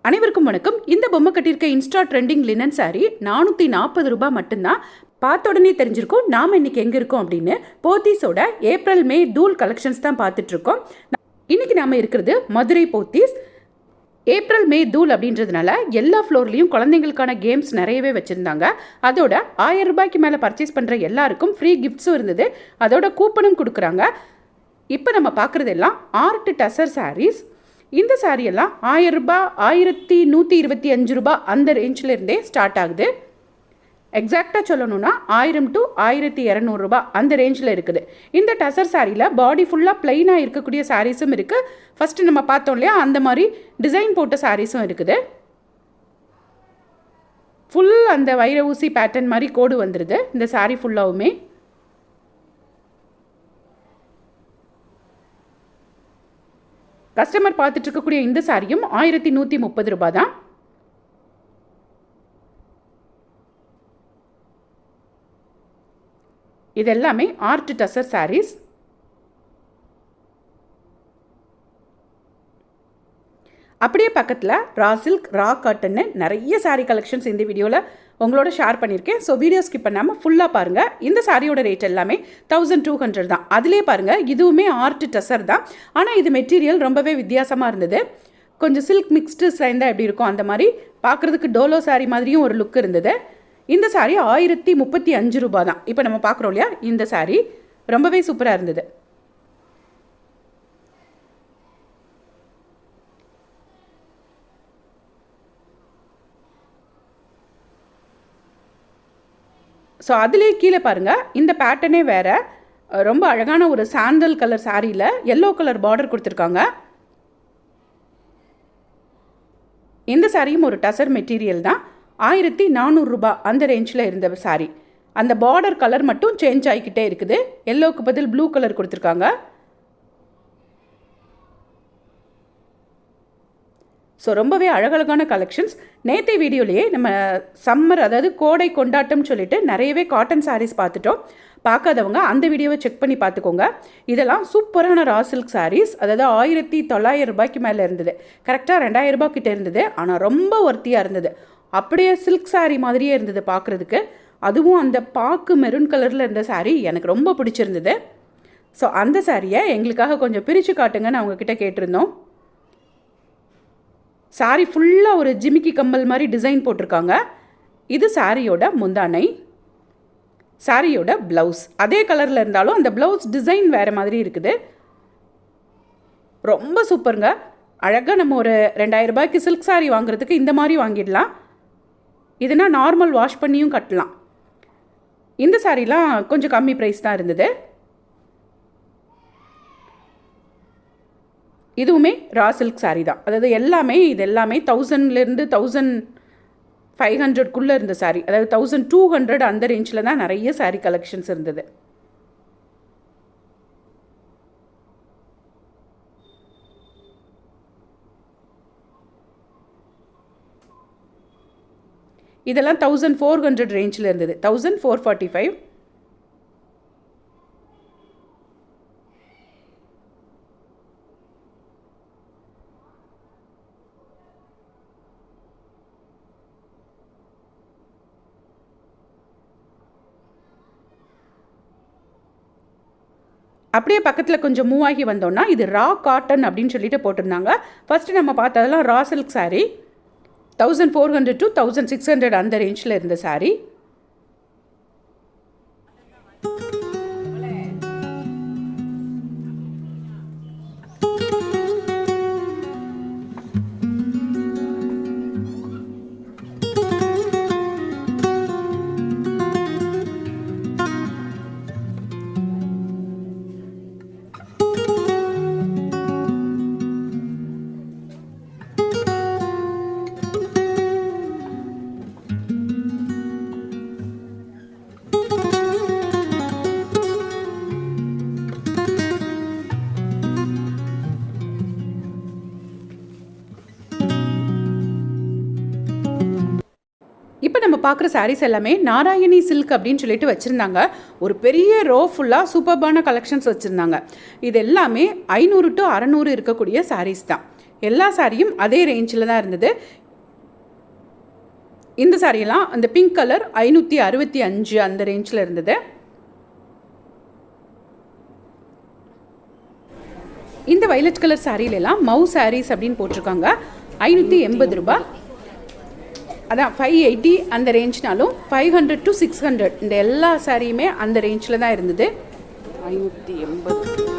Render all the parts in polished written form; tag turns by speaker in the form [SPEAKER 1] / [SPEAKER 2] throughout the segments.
[SPEAKER 1] அனைவருக்கும் வணக்கம். இந்த பொம்மை கட்டியிருக்க இன்ஸ்டா ட்ரெண்டிங் லினன் சாரி 440 ரூபாய் மட்டும்தான். பார்த்த உடனே தெரிஞ்சிருக்கும் நாம் இன்னைக்கு எங்கே இருக்கோம் அப்படின்னு. போத்தீஸோட ஏப்ரல் மே தூள் கலெக்ஷன்ஸ் தான் பார்த்துட்ருக்கோம். இன்றைக்கி நாம் இருக்கிறது மதுரை போத்தீஸ். ஏப்ரல் மே தூள் அப்படின்றதுனால எல்லா ஃப்ளோர்லேயும் குழந்தைங்களுக்கான கேம்ஸ் நிறையவே வச்சுருந்தாங்க. அதோட 1000 ரூபாய்க்கு மேலே பர்ச்சேஸ் பண்ணுற எல்லாருக்கும் ஃப்ரீ கிஃப்ட்ஸும் இருந்தது. அதோட கூப்பனும் கொடுக்குறாங்க. இப்போ நம்ம பார்க்குறதெல்லாம் ஆர்ட் டசர் சாரீஸ். இந்த சாரியெல்லாம் 1000 ரூபாய் 1125 ரூபாய் அந்த ரேஞ்சில் இருந்தே ஸ்டார்ட் ஆகுது. எக்ஸாக்டாக சொல்லணும்னா 1000 to 1200 ரூபாய் அந்த ரேஞ்சில் இருக்குது. இந்த டசர் சாரியில் பாடி ஃபுல்லாக பிளைனாக இருக்கக்கூடிய சாரீஸும் இருக்குது. ஃபஸ்ட்டு நம்ம பார்த்தோம் இல்லையா, அந்த மாதிரி டிசைன் போட்ட சாரீஸும் இருக்குது. ஃபுல் அந்த வைர ஊசி பேட்டர்ன் மாதிரி கோடு வந்துடுது இந்த சாரீ ஃபுல்லாகவுமே. கஸ்டமர் பார்த்துட்டு இருக்கக்கூடிய இந்த சாரியும் 1130 ரூபாய் தான். இது எல்லாமே ஆர்ட் டசர் சாரீஸ். அப்படியே பக்கத்தில் ரா சில்க், ரா காட்டன்னு நிறைய சாரீ கலெக்ஷன்ஸ் இந்த வீடியோவில் உங்களோட ஷேர் பண்ணியிருக்கேன். ஸோ வீடியோ ஸ்கிப் பண்ணாமல் ஃபுல்லாக பாருங்கள். இந்த சாரியோட ரேட் எல்லாமே 1200 தான். அதிலே பாருங்கள், இதுவுமே ஆர்ட் டசர் தான். ஆனால் இது மெட்டீரியல் ரொம்பவே வித்தியாசமாக இருந்தது. கொஞ்சம் சில்க் மிக்ஸ்டு சேர்ந்தால் எப்படி இருக்கும் அந்த மாதிரி பார்க்குறதுக்கு டோலோ சாரீ மாதிரியும் ஒரு லுக் இருந்தது. இந்த சாரீ 1035 ரூபாய் தான். இப்போ நம்ம பார்க்குறோம் இல்லையா, இந்த சாரீ ரொம்பவே சூப்பராக இருந்தது. ஸோ அதிலே கீழே பாருங்கள், இந்த பேட்டர்னே வேறு. ரொம்ப அழகான ஒரு சாண்டல் கலர் சாரியில் எல்லோ கலர் பார்டர் கொடுத்துருக்காங்க. இந்த சாரியும் ஒரு டசர் மெட்டீரியல் தான். 1400 ரூபாய் அந்த ரேஞ்சில் இருந்த சாரி. அந்த பார்டர் கலர் மட்டும் சேஞ்ச் ஆகிக்கிட்டே இருக்குது. எல்லோவுக்கு பதில் ப்ளூ கலர் கொடுத்துருக்காங்க. ஸோ ரொம்பவே அழகழகான கலெக்ஷன்ஸ். நேற்று வீடியோலேயே நம்ம சம்மர், அதாவது கோடை கொண்டாட்டம்னு சொல்லிட்டு நிறையவே காட்டன் சாரீஸ் பார்த்துட்டோம். பார்க்காதவங்க அந்த வீடியோவை செக் பண்ணி பார்த்துக்கோங்க. இதெல்லாம் சூப்பரான ரா சில்க் சாரீஸ். அதாவது 1900 ரூபாய்க்கு மேலே இருந்தது. கரெக்டாக 2000 ரூபாய் கிட்டே இருந்தது. ஆனால் ரொம்ப ஒர்த்தியாக இருந்தது. அப்படியே சில்க் சாரீ மாதிரியே இருந்தது பார்க்குறதுக்கு. அதுவும் அந்த பாக்கு மெரூன் கலரில் இருந்த சாரீ எனக்கு ரொம்ப பிடிச்சிருந்தது. ஸோ அந்த சாரியை எங்களுக்காக கொஞ்சம் பிரித்து காட்டுங்கன்னு அவங்கக்கிட்ட கேட்டிருந்தோம். சாரி ஃபுல்லாக ஒரு ஜிமிக்கி கம்மல் மாதிரி டிசைன் போட்டிருக்காங்க. இது சாரியோட முந்தானை, சாரியோட ப்ளவுஸ். அதே கலரில் இருந்தாலும் அந்த ப்ளவுஸ் டிசைன் வேறு மாதிரி இருக்குது. ரொம்ப சூப்பருங்க. அழகாக நம்ம ஒரு 2000 ரூபாய்க்கு சில்க் சாரி வாங்குறதுக்கு இந்த மாதிரி வாங்கிடலாம். இதுனா நார்மல் வாஷ் பண்ணியும் கட்டலாம். இந்த சாரிலாம் கொஞ்சம் கம்மி ப்ரைஸ் தான் இருந்தது. இதுவுமே ரா சில்க் சாரீ தான். அதாவது இது எல்லாமே 1000லேருந்து 1500க்குள்ளே இருந்த சாரீ. அதாவது 1200 அந்த ரேஞ்சில் தான் நிறைய சாரீ கலெக்ஷன்ஸ் இருந்தது. இதெல்லாம் 1400 ரேஞ்சில் இருந்தது. 1445. அப்படியே பக்கத்தில் கொஞ்சம் மூவ் ஆகி வந்தோம்னா இது ரா காட்டன் அப்படின்னு சொல்லிட்டு போட்டிருந்தாங்க. ஃபஸ்ட்டு நம்ம பார்த்ததெல்லாம் ரா சில்க் சாரீ. 1400 to 1600 அந்த ரேஞ்சில் இருந்த சாரீ. இப்போ நம்ம பார்க்குற சாரீஸ் எல்லாமே நாராயணி சில்க் அப்படின்னு சொல்லிட்டு வச்சுருந்தாங்க. ஒரு பெரிய ரோ ஃபுல்லாக சூப்பர்பான கலெக்ஷன்ஸ் வச்சுருந்தாங்க. இது எல்லாமே 500 to 600 இருக்கக்கூடிய சாரீஸ் தான். எல்லா சாரியும் அதே ரேஞ்சில் தான் இருந்தது. இந்த சாரியெல்லாம் அந்த பிங்க் கலர் 565 அந்த ரேஞ்சில் இருந்தது. இந்த வைலட் கலர் சாரியிலலாம் மவு சாரீஸ் அப்படின்னு போட்டிருக்காங்க. 580 ரூபா. அதான் 580 அந்த ரேஞ்ச்னாலும் 500 to 600 இந்த எல்லா சாரியுமே அந்த ரேஞ்சில் தான் இருந்தது. 580.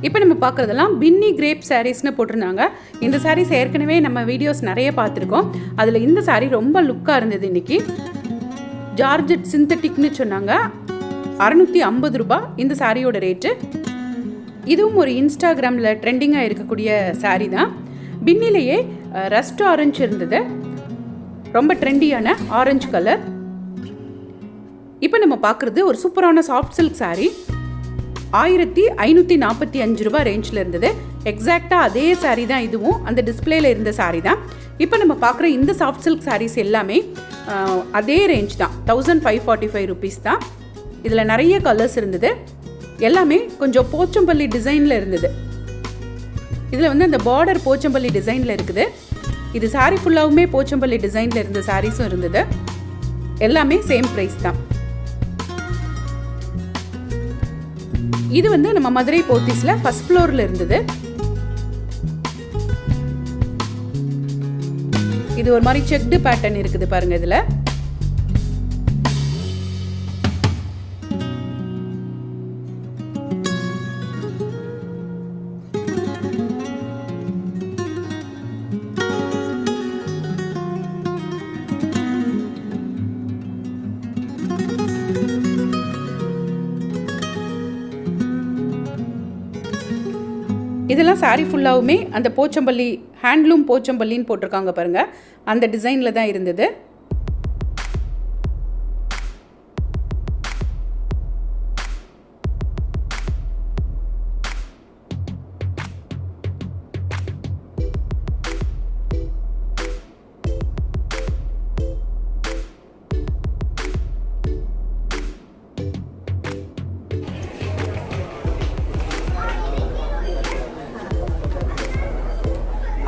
[SPEAKER 1] இப்போ நம்ம பார்க்குறதெல்லாம் பின்னி கிரேப் சாரீஸ்னு போட்டிருந்தாங்க. இந்த சாரீஸ் ஏற்கனவே நம்ம வீடியோஸ் நிறைய பார்த்துருக்கோம். அதில் இந்த சாரீ ரொம்ப லுக்காக இருந்தது. இன்றைக்கி ஜார்ஜெட் சிந்தட்டிக்னு சொன்னாங்க. 650 ரூபா இந்த சாரியோட ரேட்டு. இதுவும் ஒரு இன்ஸ்டாகிராமில் ட்ரெண்டிங்காக இருக்கக்கூடிய சாரீ தான். பின்னிலேயே ரஸ்ட் ஆரஞ்சு இருந்தது, ரொம்ப ட்ரெண்டியான ஆரஞ்சு கலர். இப்போ நம்ம பார்க்குறது ஒரு சூப்பரான சாஃப்ட் சில்க் சாரீ. 1545 ரூபா ரேஞ்சில் இருந்தது. எக்ஸாக்டாக அதே சாரீ தான் இதுவும், அந்த டிஸ்பிளேல இருந்த சாரீ தான். இப்போ நம்ம பார்க்குற இந்த சாஃப்ட் சில்க் சாரீஸ் எல்லாமே அதே ரேஞ்ச் தான், 1545 ருபீஸ் தான். இதில் நிறைய கலர்ஸ் இருந்தது. எல்லாமே கொஞ்சம் போச்சம்பள்ளி டிசைனில் இருந்தது. இதில் வந்து அந்த பார்டர் போச்சம்பள்ளி டிசைனில் இருக்குது. இது சாரீ ஃபுல்லாகவுமே போச்சம்பள்ளி டிசைனில் இருந்த சாரீஸும் இருந்தது. எல்லாமே சேம் ப்ரைஸ் தான். இது வந்து நம்ம மதுரை போத்தீஸ்ல ஃபர்ஸ்ட் ஃப்ளோர்ல இருந்தது. இது ஒரு மாதிரி செக்டு பேட்டர்ன் இருக்குது பாருங்க. இதுல இதெல்லாம் சாரீ ஃபுல்லாகவுமே அந்த போச்சம்பள்ளி ஹேண்ட்லூம் போச்சம்பள்ளின்னு போட்டிருக்காங்க பாருங்கள், அந்த டிசைனில் தான் இருந்தது.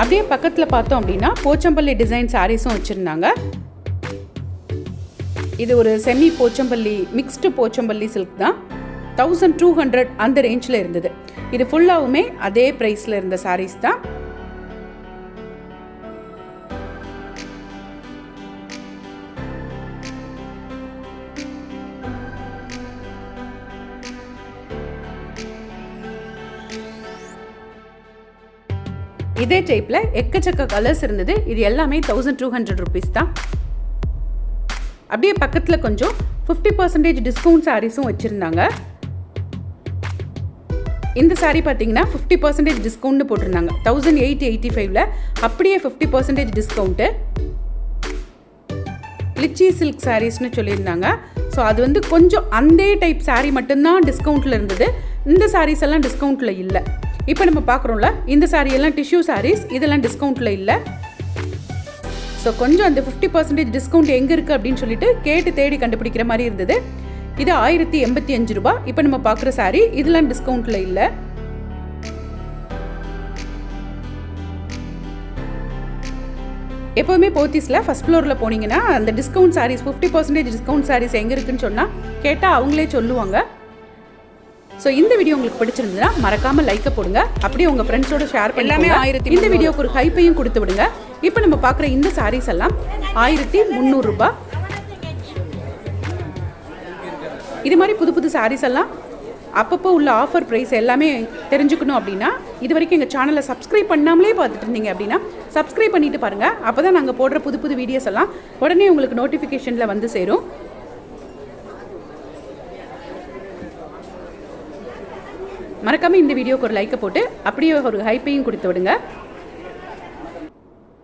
[SPEAKER 1] அப்படியே பக்கத்தில் பார்த்தோம் அப்படின்னா போச்சம்பள்ளி டிசைன் சாரீஸும் வச்சுருந்தாங்க. இது ஒரு semi Pochampalli mixed Pochampalli silk தான். 1200 அந்த ரேஞ்சில் இருந்தது. இது ஃபுல்லாகவுமே அதே ப்ரைஸில் இருந்த சாரீஸ் தான். இதே டைப்பில் எக்கச்சக்க கலர்ஸ் இருந்தது. இது எல்லாமே 1200 ருபீஸ் தான். அப்படியே பக்கத்தில் கொஞ்சம் 50% டிஸ்கவுண்ட் சாரீஸும் வச்சுருந்தாங்க. இந்த சாரீ பார்த்தீங்கன்னா 50% டிஸ்கவுண்ட்னு போட்டிருந்தாங்க. 1885ல் அப்படியே 50% டிஸ்கவுண்ட்டு. லிச்சி சில்க் சாரீஸ்னு சொல்லியிருந்தாங்க. ஸோ அது வந்து கொஞ்சம் அந்த டைப் சாரீ மட்டும்தான் டிஸ்கவுண்ட்டில் இருந்தது. இந்த சாரீஸ் எல்லாம் டிஸ்கவுண்ட்டில் இல்லை. இப்போ நம்ம பார்க்குறோம்ல, இந்த சாரீ எல்லாம் டிஷ்யூ சாரீஸ், இதெல்லாம் டிஸ்கவுண்ட்டில் இல்லை. ஸோ கொஞ்சம் அந்த 50% டிஸ்கவுண்ட் எங்கே இருக்குது அப்படின்னு சொல்லிட்டு கேட்டு தேடி கண்டுபிடிக்கிற மாதிரி இருந்தது. இது 1085 ரூபா. இப்போ நம்ம பார்க்குற சாரீ இதெல்லாம் டிஸ்கவுண்ட்டில் இல்லை. எப்போவுமே போத்தீஸில் ஃபஸ்ட் ஃப்ளோரில் போனீங்கன்னா அந்த டிஸ்கவுண்ட் சாரீஸ் 50% டிஸ்கவுண்ட் சாரீஸ் எங்கே இருக்குன்னு சொன்னால் கேட்டால் அவங்களே சொல்லுவாங்க. ஸோ இந்த வீடியோ உங்களுக்கு பிடிச்சிருந்ததுன்னா மறக்காமல் லைக்கை போடுங்க. அப்படியே உங்கள் ஃப்ரெண்ட்ஸோட ஷேர் பண்ணலாமே. இந்த வீடியோக்கு ஒரு ஹைப்பையும் கொடுத்து விடுங்க. இப்போ நம்ம பார்க்குற இந்த சாரீஸ் எல்லாம் 1300 ரூபா. இது மாதிரி புது புது சாரீஸ் எல்லாம் அப்பப்போ உள்ள ஆஃபர் ப்ரைஸ் எல்லாமே தெரிஞ்சுக்கணும் அப்படின்னா இது வரைக்கும் எங்கள் சேனலை சப்ஸ்கிரைப் பண்ணாமலே பார்த்துட்டு இருந்தீங்க அப்படின்னா சப்ஸ்கிரைப் பண்ணிட்டு பாருங்கள். அப்போ தான் நாங்கள் போடுற புது புது வீடியோஸ் எல்லாம் உடனே உங்களுக்கு நோட்டிஃபிகேஷனில் வந்து சேரும். மறக்காமல் இந்த வீடியோக்கு ஒரு லைக்கை போட்டு அப்படியே ஒரு ஹைப்பையும் கொடுத்து விடுங்க.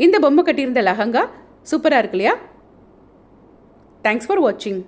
[SPEAKER 1] இந்த பொம்மை கட்டியிருந்த லெஹங்கா சூப்பராக இருக்கு இல்லையா? தேங்க்ஸ் ஃபார் வாட்சிங்.